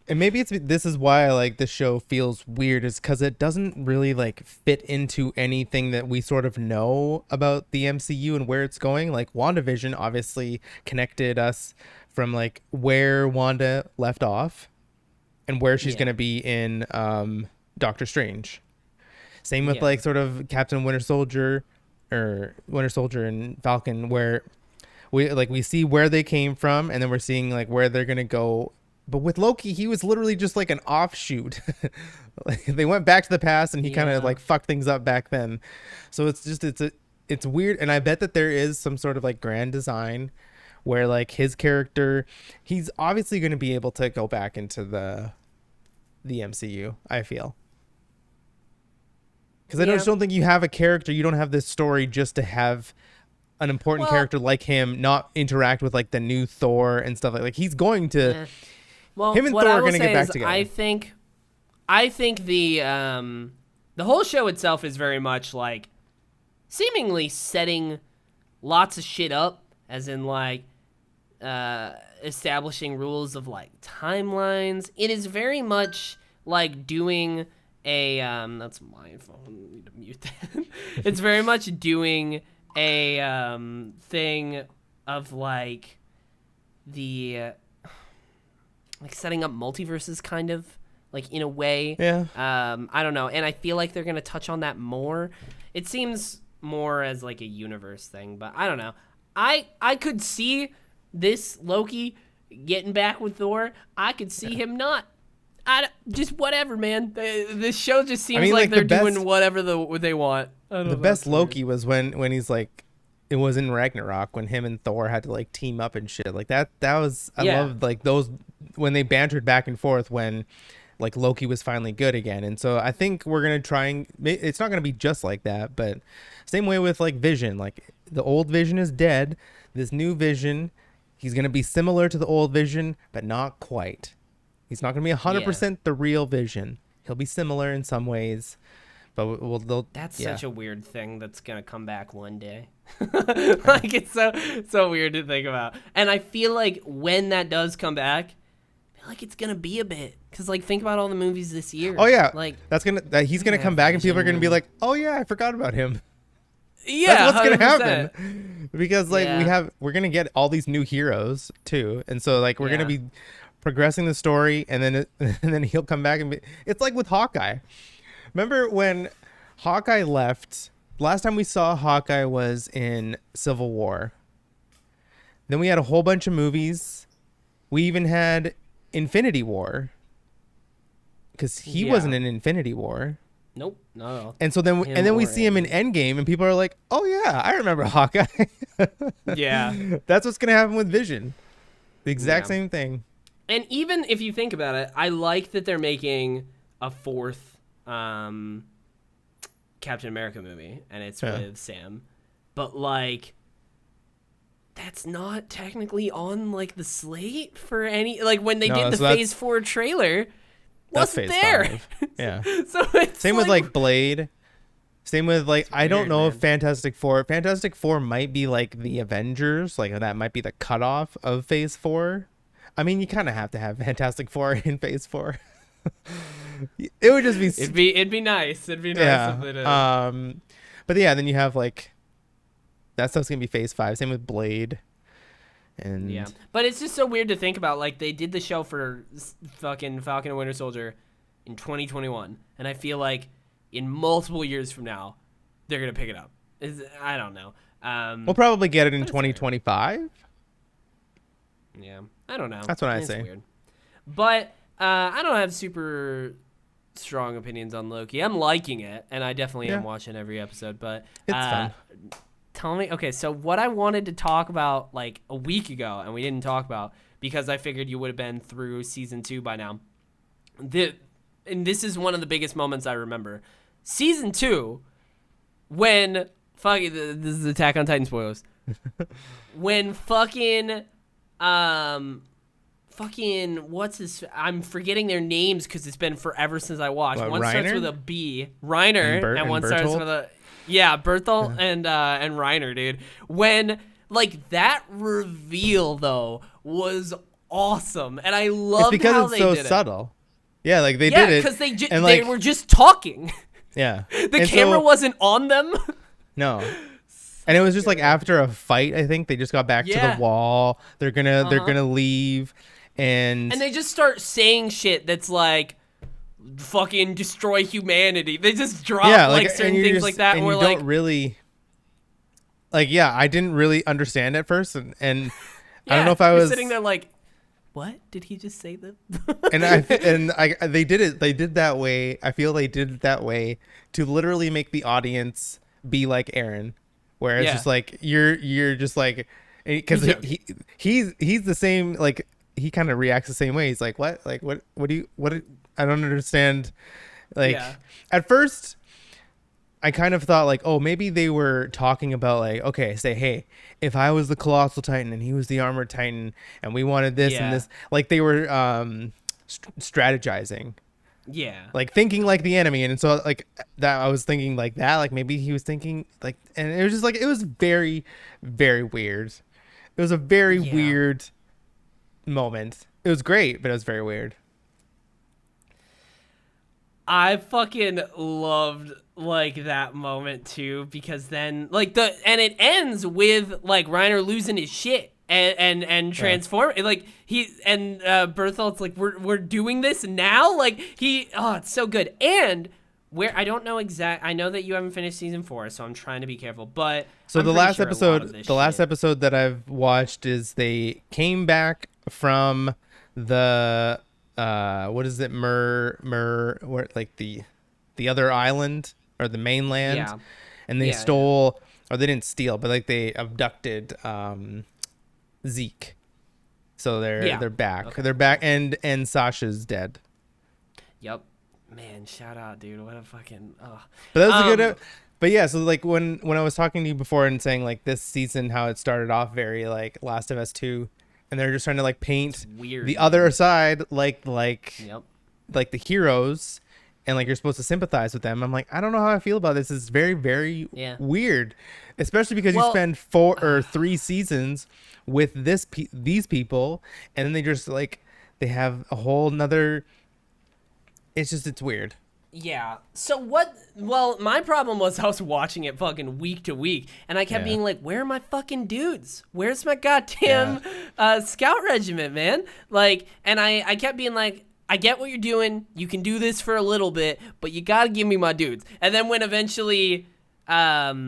And maybe this is why like the show feels weird, is because it doesn't really like fit into anything that we sort of know about the MCU and where it's going. Like WandaVision obviously connected us from like where Wanda left off and where she's going to be in Doctor Strange. Same with like sort of Captain Winter Soldier and Falcon, where we see where they came from, and then we're seeing like where they're gonna go. But with Loki, he was literally just like an offshoot. Like they went back to the past, and he kind of like fucked things up back then. So it's weird, and I bet that there is some sort of like grand design where like his character, he's obviously going to be able to go back into the MCU. I feel. Because I just don't think you have a character, you don't have this story just to have an important character like him not interact with like the new Thor and stuff like he's going to. Well, him and Thor are going to get back together. I think the whole show itself is very much like seemingly setting lots of shit up, as in like establishing rules of like timelines. It is very much like doing a that's my phone. I need to mute that. It's very much doing a thing of like the like setting up multiverses kind of like in a way. Yeah. I don't know. And I feel like they're going to touch on that more. It seems more as like a universe thing, but I don't know. I could see this Loki getting back with Thor. I could see him not. Just whatever, man. This show just seems like they're doing whatever they want. The best Loki was when he's like, it was in Ragnarok when him and Thor had to like team up and shit like that. That was I loved like those when they bantered back and forth when like Loki was finally good again. And so I think we're gonna try and it's not gonna be just like that, but same way with like Vision. Like the old Vision is dead. This new Vision, he's gonna be similar to the old Vision, but not quite. He's not going to be 100% the real Vision. He'll be similar in some ways, but that's such a weird thing that's going to come back one day. Like it's so weird to think about. And I feel like when that does come back, I feel like it's going to be a bit cuz like think about all the movies this year. Oh yeah. Like he's going to come back and people are going to be like, "Oh yeah, I forgot about him." Yeah, that's what's going to happen. Because like we're going to get all these new heroes too. And so like we're going to be progressing the story, and then he'll come back and it's like with Hawkeye. Remember when Hawkeye left? Last time we saw Hawkeye was in Civil War. Then we had a whole bunch of movies. We even had Infinity War because he wasn't in Infinity War. Nope, no. And so then we see him in Endgame, and people are like, "Oh yeah, I remember Hawkeye." Yeah, that's what's gonna happen with Vision. The exact same thing. And even if you think about it, I like that they're making a fourth Captain America movie, and it's with Sam. But, like, that's not technically on, like, the slate for any... Like, when they did the Phase 4 trailer, wasn't there. 5. Yeah. So it's same with, like, Blade. Same with, like, I don't know if Fantastic Four... Fantastic Four might be, like, the Avengers. Like, that might be the cutoff of Phase 4. I mean, you kind of have to have Fantastic Four in Phase 4. It would just be... It'd be nice. It'd be nice if they did. But yeah, then you have, like... That stuff's going to be Phase 5. Same with Blade. And yeah. But it's just so weird to think about. Like, they did the show for fucking Falcon and Winter Soldier in 2021. And I feel like in multiple years from now, they're going to pick it up. I don't know. We'll probably get it in 2025. Yeah, I don't know. That's what I say. Weird. But I don't have super strong opinions on Loki. I'm liking it, and I definitely am watching every episode. But it's fun. Tell me, okay, so what I wanted to talk about like a week ago, and we didn't talk about because I figured you would have been through season 2 by now. And this is one of the biggest moments I remember. Season 2, when this is Attack on Titan spoilers. When fucking what's his? I'm forgetting their names because it's been forever since I watched. One Reiner? starts with a B, Reiner, and one starts with a Bertolt and Reiner, dude. When like that reveal though was awesome, and I loved how they did it. It's because it's so subtle. Yeah, like they did it because they were just talking. Yeah, the camera wasn't on them. No. And it was just like after a fight, I think they just got back to the wall. They're gonna leave, and they just start saying shit that's like, "Fucking destroy humanity." They just drop like certain things like that, and we're like, don't really, like, I didn't really understand at first, and I don't know if I was sitting there like, what did he just say that? They did it. They did that way. I feel they did it that way to literally make the audience be like Aaron. Where it's just like you're just like, because he's the same, like he kind of reacts the same way. He's like, what I don't understand. Like at first I kind of thought like, oh, maybe they were talking about like, okay, say, hey, if I was the Colossal Titan and he was the Armored Titan and we wanted this and this, like they were strategizing. Yeah. Like thinking like the enemy. And so like that I was thinking like that, like maybe he was thinking like, and it was just like, it was very, very weird. It was a very weird moment. It was great, but it was very weird. I fucking loved like that moment too, because then like and it ends with like Reiner losing his shit and transform like he and Bertholdt's like we're doing this now, like it's so good. And where I don't know I know that you haven't finished season 4, so I'm trying to be careful, but so I'm the pretty last sure episode last episode that I've watched is they came back from the what is it, where, like the other island or the mainland, Yeah. and they stole, or they didn't steal, but like they abducted Zeke. So they're back. Okay. They're back, and Sasha's dead. Yep. Man, shout out, dude. What a fucking But that was a good. But yeah, so like when I was talking to you before and saying like this season how it started off very like Last of Us 2, and they're just trying to like paint weird, the other side like Yep. like the heroes, and like you're supposed to sympathize with them. I'm like, I don't know how I feel about this. It's very, very weird, especially because you spend 4 or 3 seasons with these people, and then they just like they have a whole nother. It's weird. Yeah. So my problem was I was watching it fucking week to week, and I kept being like, where are my fucking dudes? Where's my goddamn scout regiment, man? Like, and I kept being like, I get what you're doing. You can do this for a little bit, but you gotta give me my dudes. And then when eventually, I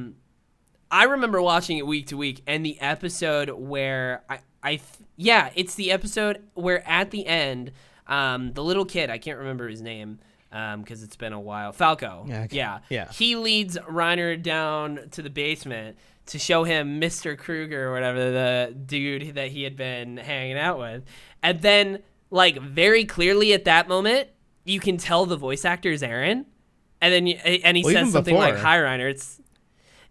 remember watching it week to week, and the episode where it's the episode where at the end, the little kid, I can't remember his name, because it's been a while. Falco. Yeah. He leads Reiner down to the basement to show him Mr. Kruger or whatever, the dude that he had been hanging out with. And then, like, very clearly at that moment, you can tell the voice actor is Aaron. And then he says something like, "Hi, Reiner." It's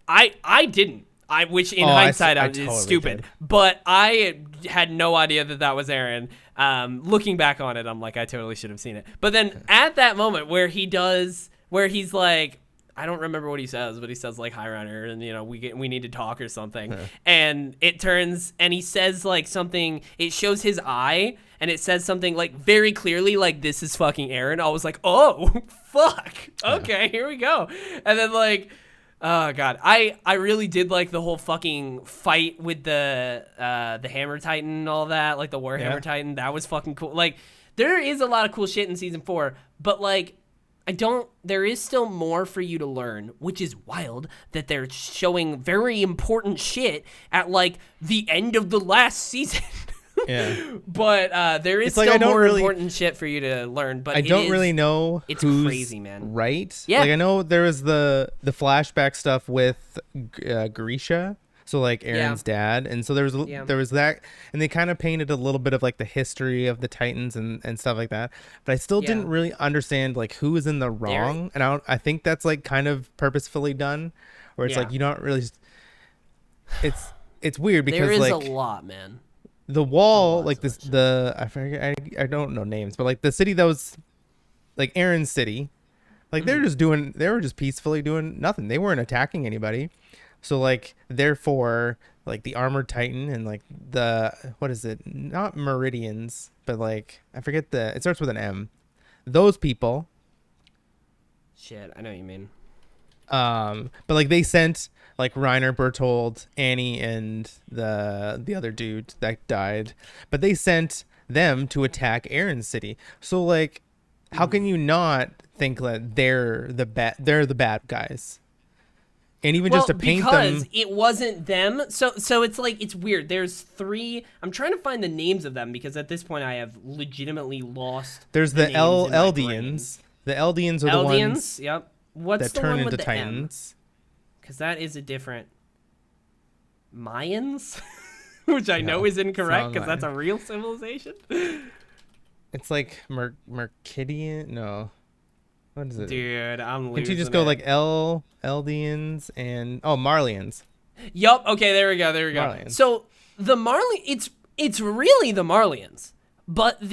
I didn't. Which in hindsight is totally stupid. Did. But I had no idea that was Aaron. Looking back on it, I'm like, I totally should have seen it. But then at that moment where he's like, I don't remember what he says, but he says like, "Hi, Reiner," and we need to talk or something. And it turns, and he says like something. It shows his eye, and it says something like very clearly like, "This is fucking Aaron." I was like, oh fuck, okay, here we go. And then like, oh god, I really did like the whole fucking fight with the Hammer Titan and all that, like the Warhammer Titan. That was fucking cool. Like, there is a lot of cool shit in season 4, but like, there is still more for you to learn, which is wild that they're showing very important shit at like the end of the last season. Yeah. But there is still more important shit for you to learn. But I don't really know. It's crazy, man. Right? Yeah. Like, I know there was the flashback stuff with Grisha, so like Aaron's dad, and so there was that, and they kind of painted a little bit of like the history of the Titans and stuff like that. But I still didn't really understand like who was in the wrong, and I think that's like kind of purposefully done, where it's like you don't really. It's weird because there is like a lot, man. The wall, like this, I forget, I don't know names, but like the city that was like Aaron's city, like they were just peacefully doing nothing. They weren't attacking anybody. So like, therefore, like the armored Titan and like what is it? Not Meridians, but like, I forget it starts with an M. Those people. Shit, I know what you mean. But like they sent like Reiner, Berthold, Annie, and the other dude that died, but they sent them to attack Aaron's city. So like, how can you not think that they're the bad guys? And even just to paint them, because it wasn't them. So it's like, it's weird. There's 3. I'm trying to find the names of them because at this point I have legitimately lost. There's the Eldians. The Eldians are the ones. Yep. What's that the turn one into with the Titans? Because that is a different Mayans, which I know is incorrect because that's a real civilization. It's like Mercidian. No, what is it? Dude, I'm losing. Can't you just go like Eldians and Marlians? Yup. Okay, there we go. Marlians. So the it's really the Marlians, but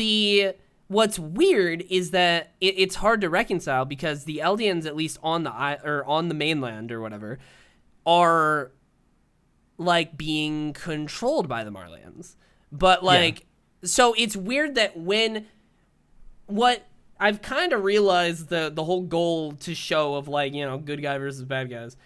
what's weird is that it's hard to reconcile because the Eldians, at least on the mainland or whatever, are like being controlled by the Marlians. But like, so it's weird that what I've kind of realized the whole goal to show of like, good guy versus bad guys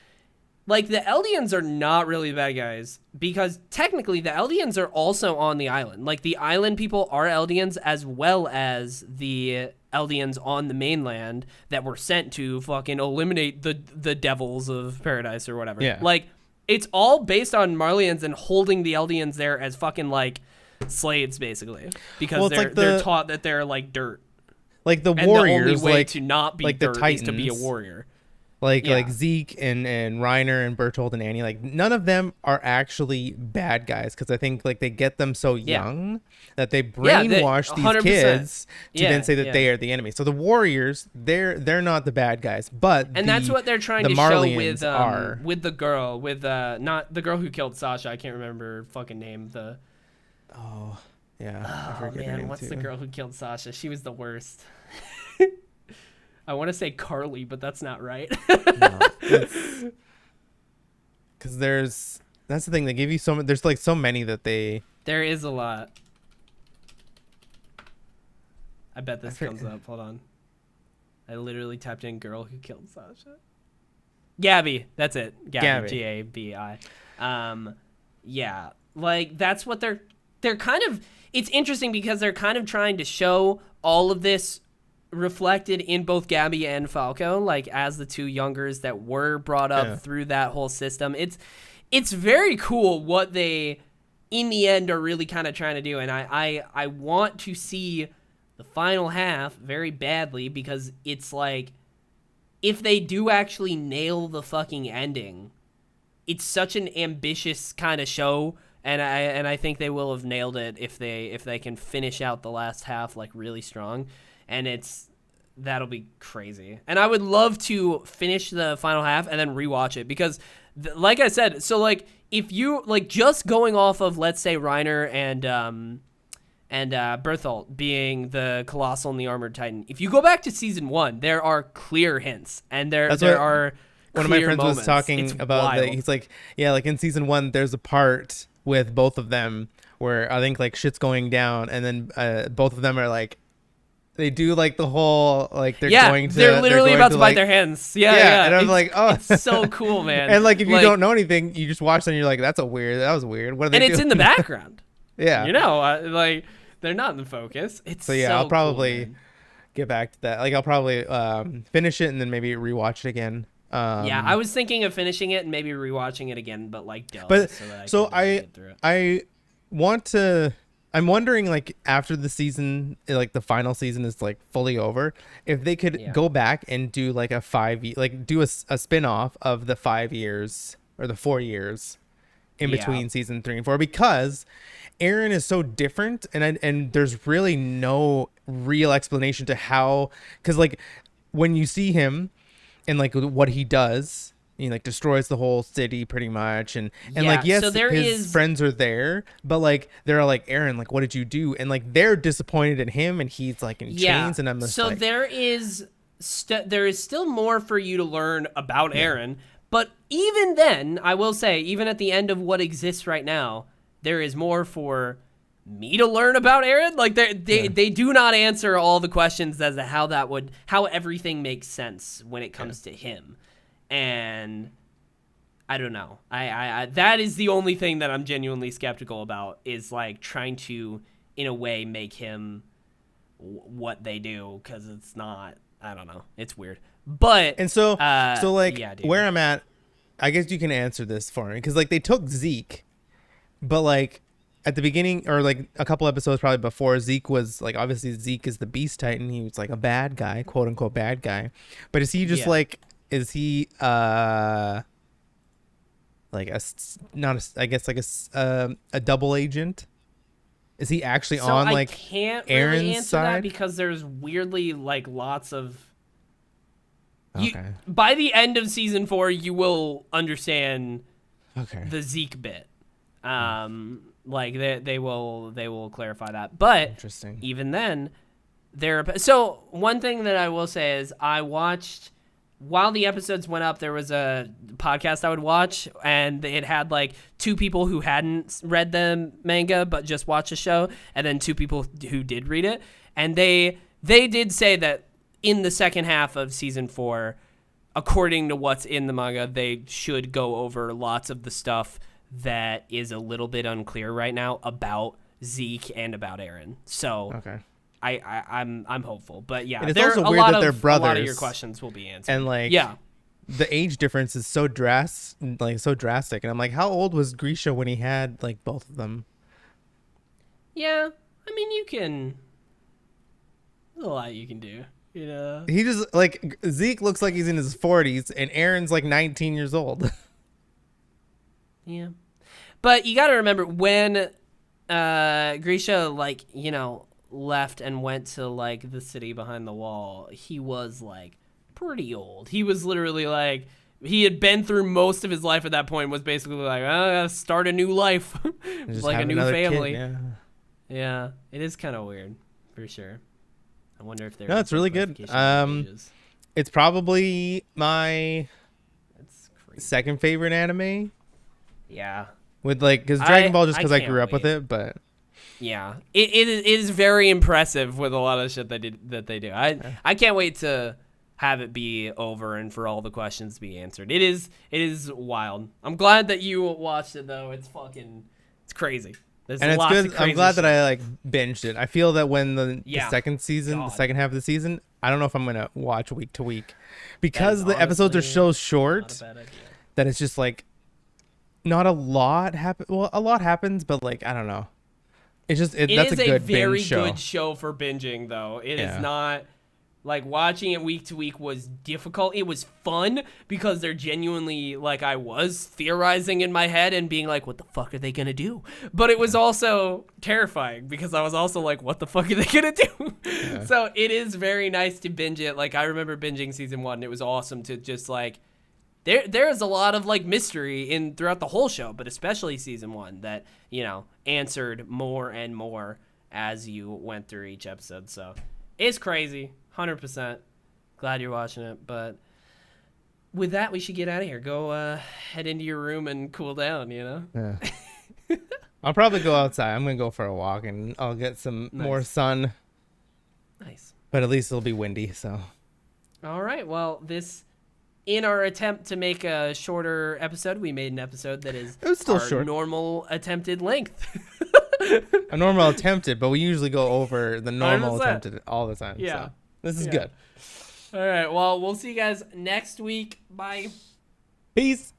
like the Eldians are not really the bad guys because technically the Eldians are also on the island. Like the island people are Eldians as well as the Eldians on the mainland that were sent to fucking eliminate the devils of paradise or whatever. Yeah. Like it's all based on Marleyans and holding the Eldians there as fucking like slaves basically because they're taught that they're like dirt. Like the and warriors, the only way like to not be like dirt the Titans, is to be a warrior. Like Zeke and Reiner and Bertold and Annie, like none of them are actually bad guys because I think like they get them so young that they brainwash these kids to then say that they are the enemy. So the warriors, they're not the bad guys, but that's what they're trying to Marleyans show with the girl not the girl who killed Sasha. I can't remember her fucking name. I forget her man, name what's too. the girl who killed Sasha? She was the worst. I want to say Carly, but that's not right. Because that's the thing, they give you there's like so many that they. There is a lot. I bet this comes up. Hold on. I literally typed in girl who killed Sasha. Gabby, that's it. Gabby. Gabi. Yeah, like that's what they're kind of. It's interesting because they're kind of trying to show all of this reflected in both Gabby and Falco, like as the two youngers that were brought up through that whole system. It's very cool what they in the end are really kind of trying to do, and I want to see the final half very badly because it's like if they do actually nail the fucking ending, it's such an ambitious kind of show, and I think they will have nailed it if they can finish out the last half like really strong. And that'll be crazy. And I would love to finish the final half and then rewatch it because, like I said, so like if you like just going off of let's say Reiner and Berthold being the Colossal and the Armored Titan, if you go back to season 1, there are clear hints and there are one of my friends moments. was talking about that. He's like, yeah, like in season 1, there's a part with both of them where I think like shit's going down, and then both of them are like. They do like the whole like they're literally about to bite like, their hands. Yeah. And I'm like, oh, it's so cool, man. And like if you don't know anything, you just watch them. And you're like, that was weird. What are they doing? And it's in the background. Yeah, you know, like they're not in the focus. It's I'll probably cool, get back to that. Like I'll probably finish it and then maybe rewatch it again. I was thinking of finishing it and maybe rewatching it again, but like I want to. I'm wondering, like, after the season, like, the final season is, like, fully over, if they could go back and do, like, do a spin-off of the 5 years or the 4 years in between season 3 and 4, because Eren is so different, and there's really no real explanation to how, because, like, when you see him and, like, what he does, he like destroys the whole city pretty much, and like yes, so his friends are there, but like they're like, Eren, like what did you do? And like they're disappointed in him, and he's like in chains, and I'm just so like, there is still more for you to learn about Eren, but even then, I will say, even at the end of what exists right now, there is more for me to learn about Eren. Like they do not answer all the questions as to how everything makes sense when it comes to him. And I don't know. I that is the only thing that I'm genuinely skeptical about, is like trying to, in a way, make him what they do, because it's not. I don't know. It's weird. But and so where I'm at, I guess you can answer this for me, because like they took Zeke, but like at the beginning or like a couple episodes probably before, Zeke was like, obviously Zeke is the Beast Titan. He was like a bad guy, quote unquote bad guy. But is he just like? Is he like a double agent? Is he actually on like I can't Eren's really answer side? that because there's weirdly like lots of. Okay. By the end of season 4, you will understand. Okay. The Zeke bit. Like they will clarify that, but interesting. Even then, so one thing that I will say is I watched. While the episodes went up, there was a podcast I would watch, and it had like 2 people who hadn't read the manga but just watched the show, and then 2 people who did read it. And they did say that in the second half of season 4, according to what's in the manga, they should go over lots of the stuff that is a little bit unclear right now about Zeke and about Eren. So Okay. I'm hopeful, but yeah, And it's also weird that they're a lot of brothers, your questions will be answered. and like yeah, the age difference is so drastic, and I'm like, how old was Grisha when he had like both of them? yeah. I mean, there's a lot you can do. You know, He just like Zeke looks like he's in his 40s, and Aaron's like 19 years old. yeah. But you got to remember when Grisha, like, you know, left and went to like the city behind the wall, he was like pretty old. He was literally like, he had been through most of his life at that point, was basically like, oh, I gotta start a new life. Just like a have new another family. kid, Yeah, it is kind of weird for sure. I wonder if there No, it's really good. It's probably my It's crazy. second favorite anime. Yeah. With like, because Dragon Ball, just because I can't grew up with wait. it, but Yeah, it is very impressive with a lot of shit they do. I can't wait to have it be over and for all the questions to be answered. It is wild. I'm glad that you watched it though. It's crazy. There's and it's lots good. of crazy I'm glad shit. that I like binged it. I feel that when the Yeah. second season, God. the second half of the season, I don't know if I'm gonna watch week to week because is the episodes are honestly so Not short a bad idea. that it's just like not a lot happen. Well, a lot happens, but like I don't know. It's just It that's is a good very binge show. good show for binging, though. It Yeah. is not like watching it week to week was difficult. It was fun because they're genuinely like I was theorizing in my head and being like, what the fuck are they gonna do? But it was also terrifying because I was also like, what the fuck are they gonna do? Yeah. So it is very nice to binge it. Like I remember binging season 1. It was awesome to just like there is a lot of like mystery in throughout the whole show, but especially season 1 that, you know, answered more and more as you went through each episode. So it's crazy. 100%. Glad you're watching it. But with that, we should get out of here. Go head into your room and cool down, you know? Yeah. I'll probably go outside. I'm gonna go for a walk and I'll get some more sun. Nice. But at least it'll be windy, so. All right. Well, in our attempt to make a shorter episode, we made an episode that is It was still our short. normal attempted length. A normal attempted, but we usually go over the normal 100%. attempted all the time. Yeah. So this is Yeah. good. All right. Well, we'll see you guys next week. Bye. Peace.